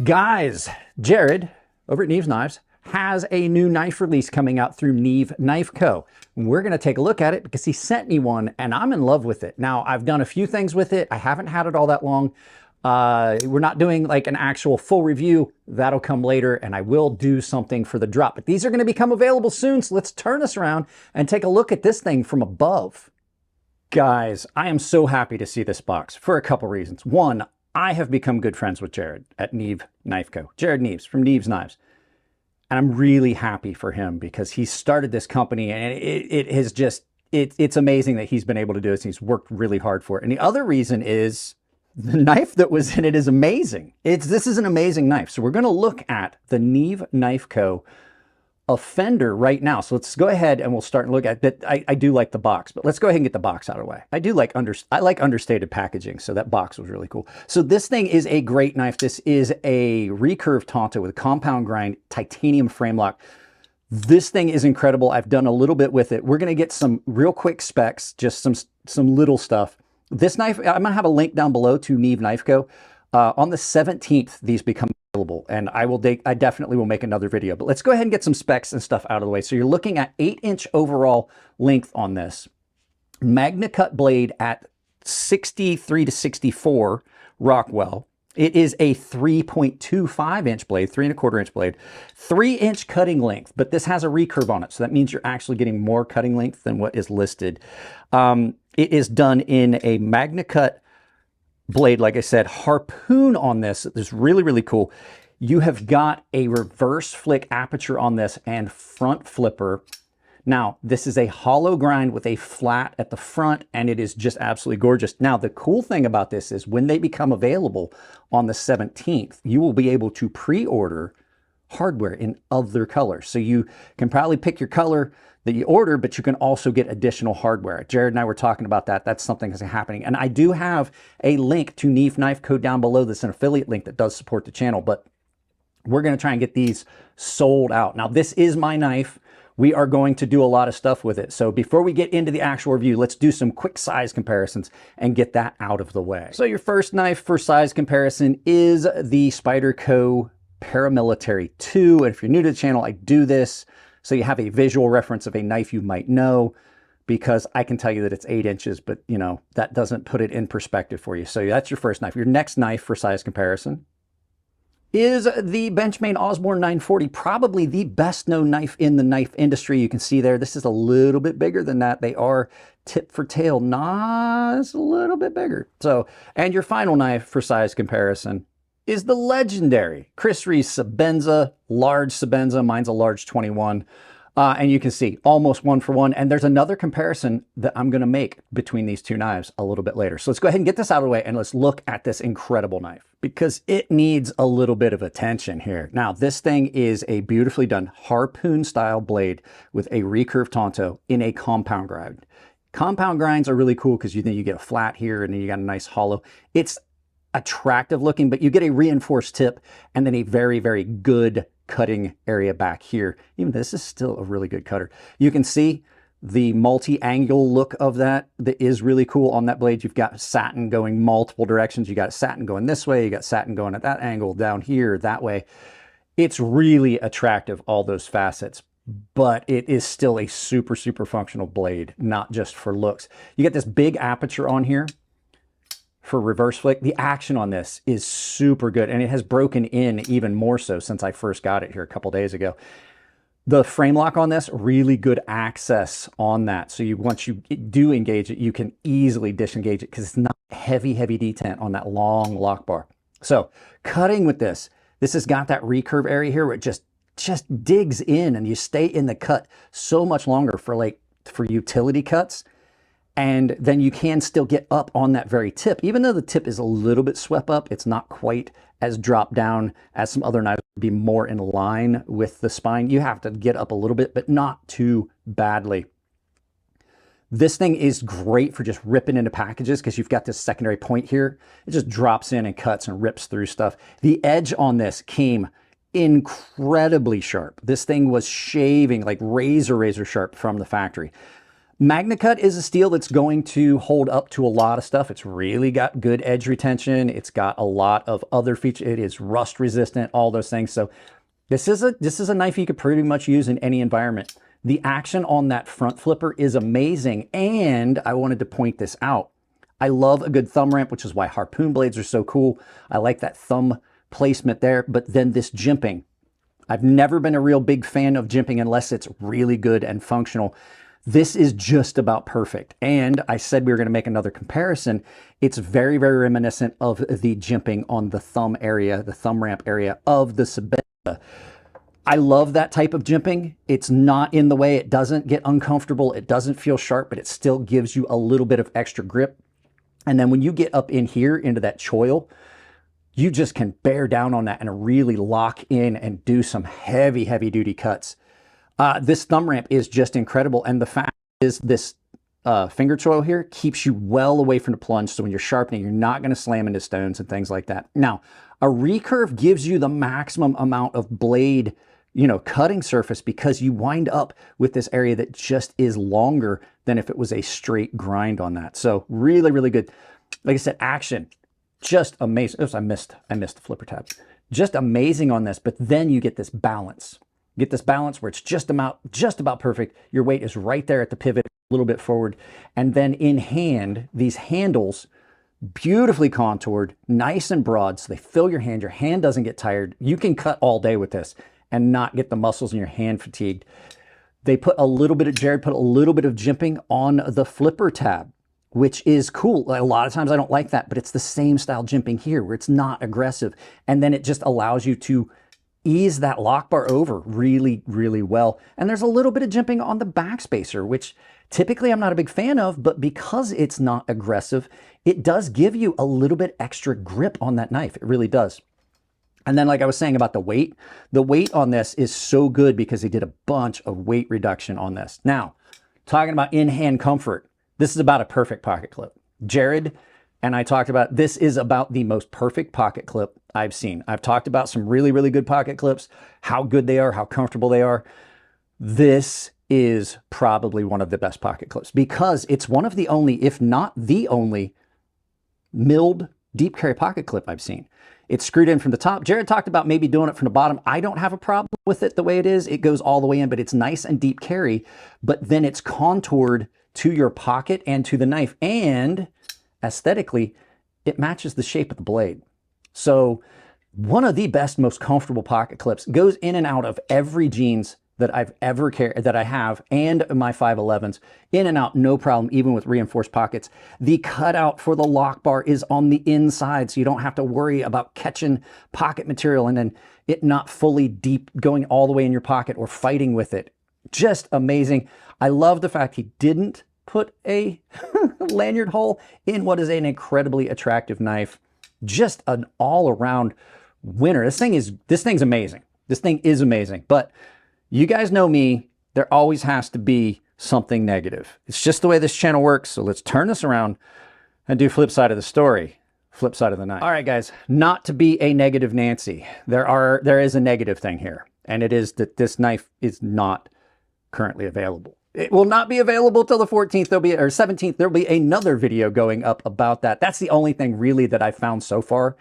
Guys, Jared over at Neeve's Knives has a new knife release coming out through Neeve Knife Co. We're going to take a look at it because he sent me one and I'm in love with it. Now, I've done a few things with it. I haven't had it all that long. We're not doing like an actual full review. That'll come later, and I will do something for the drop. But these are going to become available soon, so let's turn this around and take a look at this thing from above. Guys, I am so happy to see this box for a couple reasons. One, I have become good friends with Jared at Neeve Knife Co. Jared Neeves from Neeve's Knives. And I'm really happy for him because he started this company, and it has just, it's amazing that he's been able to do this. He's worked really hard for it. And the other reason is the knife that was in it is amazing. This is an amazing knife. So we're going to look at the Neeve Knife Co. Offender right now. So let's go ahead and we'll start and look at that. I do like the box, but let's go ahead and get the box out of the way. I like understated packaging, so that box was really cool. So this thing is a great knife. This is a recurve Tonto with compound grind titanium frame lock. This thing is incredible. I've done a little bit with it. We're going to get some real quick specs, just some little stuff. This knife, I'm going to have a link down below to Neeve Knife Co. On the 17th, these become available, and I definitely will make another video. But let's go ahead and get some specs and stuff out of the way. So you're looking at 8-inch overall length on this. Magna cut blade at 63 to 64 Rockwell. It is a 3.25-inch blade, 3¼ inch blade, 3-inch cutting length, but this has a recurve on it. So that means you're actually getting more cutting length than what is listed. It is done in a Magna cut blade, like I said. Harpoon on this is really, really cool. You have got a reverse flick aperture on this and front flipper. Now, this is a hollow grind with a flat at the front, and it is just absolutely gorgeous. Now, the cool thing about this is when they become available on the 17th, you will be able to pre-order hardware in other colors. So you can probably pick your color that you order, but you can also get additional hardware. Jared and I were talking about that. That's something that's happening. And I do have a link to Neeve Knife Co. down below. That's an affiliate link that does support the channel, but we're going to try and get these sold out. Now, this is my knife. We are going to do a lot of stuff with it. So before we get into the actual review, let's do some quick size comparisons and get that out of the way. So your first knife for size comparison is the Spyderco Paramilitary 2. And if you're new to the channel, I do this so you have a visual reference of a knife you might know, because I can tell you that it's 8 inches, but you know, that doesn't put it in perspective for you. So that's your first knife. Your next knife for size comparison is the Benchmade Osborne 940, probably the best known knife in the knife industry. You can see there, this is a little bit bigger than that. They are tip for tail, it's a little bit bigger. So, and your final knife for size comparison is the legendary Chris Reese Sebenza, large Sebenza. Mine's a large 21. And you can see almost 1 for 1. And there's another comparison that I'm going to make between these two knives a little bit later. So let's go ahead and get this out of the way and let's look at this incredible knife because it needs a little bit of attention here. Now, this thing is a beautifully done harpoon style blade with a recurve Tonto in a compound grind. Compound grinds are really cool because you get a flat here and then you got a nice hollow. It's attractive looking, but you get a reinforced tip and then a very, very good cutting area back here. Even this is still a really good cutter. You can see the multi-angle look of that is really cool on that blade. You've got satin going multiple directions. You got satin going this way. You got satin going at that angle, down here, that way. It's really attractive, all those facets, but it is still a super, super functional blade, not just for looks. You get this big aperture on here for reverse flick. The action on this is super good, and it has broken in even more so since I first got it here a couple days ago. The frame lock on this, really good access on that. So once you do engage it, you can easily disengage it because it's not heavy, heavy detent on that long lock bar. So cutting with this has got that recurve area here where it just digs in and you stay in the cut so much longer for utility cuts. And then you can still get up on that very tip. Even though the tip is a little bit swept up, it's not quite as dropped down as some other knives would be more in line with the spine. You have to get up a little bit, but not too badly. This thing is great for just ripping into packages because you've got this secondary point here. It just drops in and cuts and rips through stuff. The edge on this came incredibly sharp. This thing was shaving like razor sharp from the factory. MagnaCut is a steel that's going to hold up to a lot of stuff. It's really got good edge retention. It's got a lot of other features. It is rust resistant, all those things. So this is a knife you could pretty much use in any environment. The action on that front flipper is amazing. And I wanted to point this out. I love a good thumb ramp, which is why harpoon blades are so cool. I like that thumb placement there, but then this jimping. I've never been a real big fan of jimping unless it's really good and functional. This is just about perfect. And I said we were going to make another comparison. It's very, very reminiscent of the jimping on the thumb area, the thumb ramp area of the Sebesta. I love that type of jimping. It's not in the way. It doesn't get uncomfortable. It doesn't feel sharp, but it still gives you a little bit of extra grip. And then when you get up in here into that choil, you just can bear down on that and really lock in and do some heavy, heavy duty cuts. This thumb ramp is just incredible. And the fact is this finger choil here keeps you well away from the plunge. So when you're sharpening, you're not going to slam into stones and things like that. Now, a recurve gives you the maximum amount of blade, cutting surface because you wind up with this area that just is longer than if it was a straight grind on that. So really, really good. Like I said, action, just amazing. Oops, I missed the flipper tab. Just amazing on this, but then you get this balance. Get this balance where it's just about perfect. Your weight is right there at the pivot, a little bit forward. And then in hand, these handles, beautifully contoured, nice and broad, so they fill your hand. Your hand doesn't get tired. You can cut all day with this and not get the muscles in your hand fatigued. They put a little bit of, Jared put a little bit of jimping on the flipper tab, which is cool. A lot of times I don't like that, but it's the same style jimping here where it's not aggressive. And then it just allows you to ease that lock bar over really, really well. And there's a little bit of jimping on the backspacer, which typically I'm not a big fan of, but because it's not aggressive, it does give you a little bit extra grip on that knife. It really does. And then like I was saying about the weight on this is so good because they did a bunch of weight reduction on this. Now, talking about in-hand comfort, this is about a perfect pocket clip. Jared and I talked about, this is about the most perfect pocket clip I've seen. I've talked about some really, really good pocket clips, how good they are, how comfortable they are. This is probably one of the best pocket clips because it's one of the only, if not the only, milled deep carry pocket clip I've seen. It's screwed in from the top. Jared talked about maybe doing it from the bottom. I don't have a problem with it the way it is. It goes all the way in, but it's nice and deep carry, but then it's contoured to your pocket and to the knife. And aesthetically, it matches the shape of the blade. So one of the best, most comfortable pocket clips, goes in and out of every jeans that I've ever carried, that I have, and my 511s, in and out, no problem, even with reinforced pockets. The cutout for the lock bar is on the inside, so you don't have to worry about catching pocket material and then it not fully deep going all the way in your pocket or fighting with it. Just amazing. I love the fact he didn't put a lanyard hole in what is an incredibly attractive knife. Just an all-around winner. This thing's amazing. This thing is amazing. But you guys know me, there always has to be something negative. It's just the way this channel works. So let's turn this around and do flip side of the story, flip side of the knife. All right, guys, not to be a negative Nancy. There is a negative thing here, and it is that this knife is not currently available. It will not be available till the 14th, or 17th. There'll be another video going up about that. That's the only thing really that I've found so far.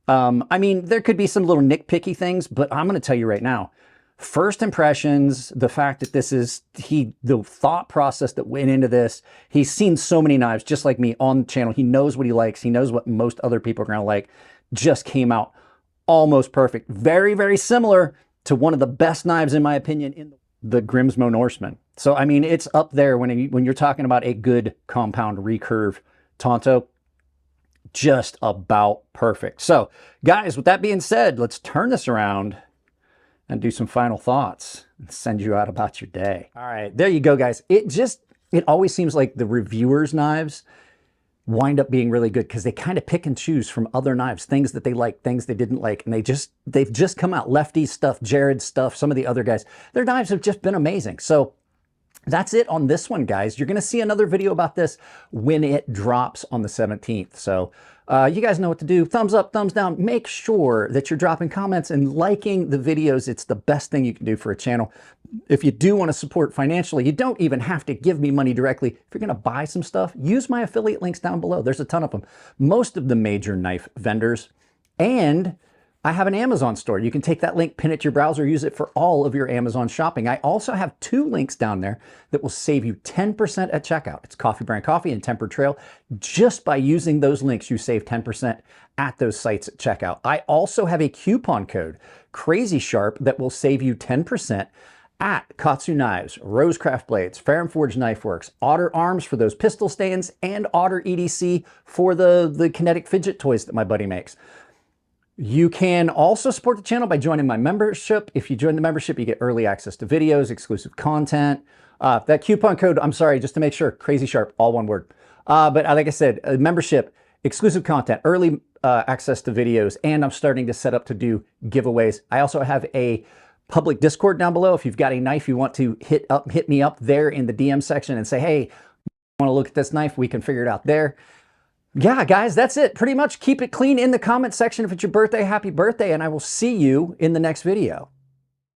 I mean, there could be some little nitpicky things, but I'm going to tell you right now, first impressions, the fact that this is, the thought process that went into this, he's seen so many knives just like me on the channel. He knows what he likes. He knows what most other people are going to like. Just came out almost perfect. Very, very similar to one of the best knives, in my opinion, in the Grimsmo Norseman. So, I mean, it's up there when you're talking about a good compound recurve Tonto. Just about perfect. So, guys, with that being said, let's turn this around and do some final thoughts and send you out about your day. All right, there you go, guys. It always seems like the reviewers' knives wind up being really good because they kind of pick and choose from other knives, things that they like, things they didn't like, and they've just come out. Lefty stuff, Jared stuff, some of the other guys, their knives have just been amazing. So that's it on this one, guys. You're going to see another video about this when it drops on the 17th. So you guys know what to do. Thumbs up, thumbs down. Make sure that you're dropping comments and liking the videos. It's the best thing you can do for a channel. if you do want to support financially, you don't even have to give me money directly. If you're going to buy some stuff, use my affiliate links down below. There's a ton of them. Most of the major knife vendors. And I have an Amazon store. You can take that link, pin it to your browser, use it for all of your Amazon shopping. I also have 2 links down there that will save you 10% at checkout. It's Coffee Brand Coffee and Tempered Trail. Just by using those links, you save 10% at those sites at checkout. I also have a coupon code, crazysharp, that will save you 10% at KATSU Knives, Rosecraft Blades, Fair & Forge Knife Works, Otter Arms for those pistol stands, and Otter EDC for the kinetic fidget toys that my buddy makes. You can also support the channel by joining my membership. If you join the membership, you get early access to videos, exclusive content. That coupon code, I'm sorry, just to make sure, crazysharp, all one word. But like I said, membership, exclusive content, early access to videos, and I'm starting to set up to do giveaways. I also have a public Discord down below. If you've got a knife you want to hit me up there in the DM section and say, hey, I want to look at this knife, we can figure it out there. Yeah, guys, that's it. Pretty much keep it clean in the comment section. If it's your birthday, happy birthday, and I will see you in the next video.